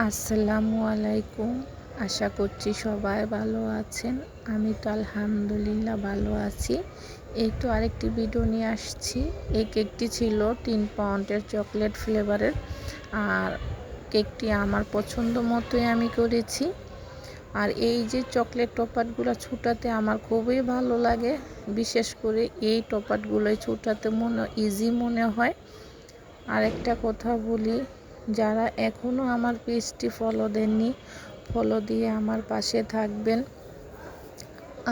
আসসালামু আলাইকুম। আশা করছি সবাই ভালো আছেন। আমি তো আলহামদুলিল্লাহ ভালো আছি। এই তো আরেকটি ভিডিও নিয়ে আসছি। এই কেকটি ছিল 3 পাউন্ডের চকলেট ফ্লেভারের। আর কেকটি আমার পছন্দ মতোই আমি করেছি। আর এই যে চকলেট টপারগুলো ছুটাতে আমার খুবই ভালো লাগে। বিশেষ করে এই টপারগুলোই ছুটাতে ইজি মনে হয়। আরেকটা কথা বলি, যারা এখনও আমার পেজটি ফলো দেননি, ফলো দিয়ে আমার পাশে থাকবেন।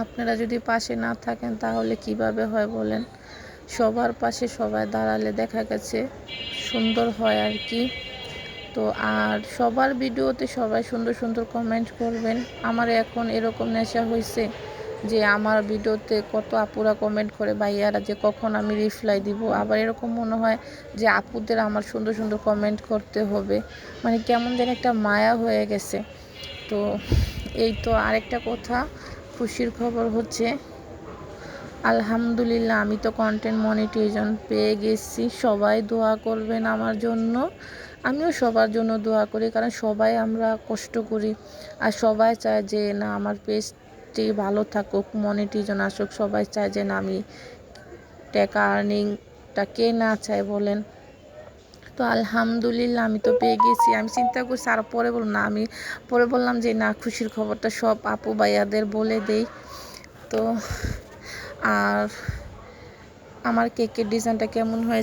আপনারা যদি পাশে না থাকেন তাহলে কিভাবে হয় বলেন? সবার পাশে সবাই দাঁড়ালে দেখা গেছে সুন্দর হয় আর কি। তো আর সবার ভিডিওতে সবাই সুন্দর সুন্দর কমেন্ট করবেন। আমার এখন এরকম নেশা হয়েছে যে আমার ভিডিওতে কত আপুরা কমেন্ট করে, ভাইয়ারা, যে কখন আমি রিপ্লাই দিব। আবার এরকম মনে হয় যে আপুদের আমার সুন্দর সুন্দর কমেন্ট করতে হবে, মানে কেমন যেন একটা মায়া হয়ে গেছে। তো এই তো আরেকটা কথা, খুশির খবর হচ্ছে আলহামদুলিল্লাহ আমি তো কন্টেন্ট মনিটাইজেশন পেয়ে গেছি। সবাই দোয়া করবেন আমার জন্য, আমিও সবার জন্য দোয়া করি, কারণ সবাই আমরা কষ্ট করি আর সবাই চায় যে না আমার পেজটি ভালো থাকুক, মনিটাইজেশন আসুক। সবাই চায় যে না আমি টাকা আর্নিংটা, কে না চায় বলেন? তো আলহামদুলিল্লাহ আমি তো পেয়ে গেছি। আমি চিন্তা করছি আর পরে বললাম না, আমি পরে বললাম যে না, খুশির খবরটা সব আপু ভাইয়াদের বলে দেই। তো আর আমার কেকের ডিজাইনটা কেমন হয়েছে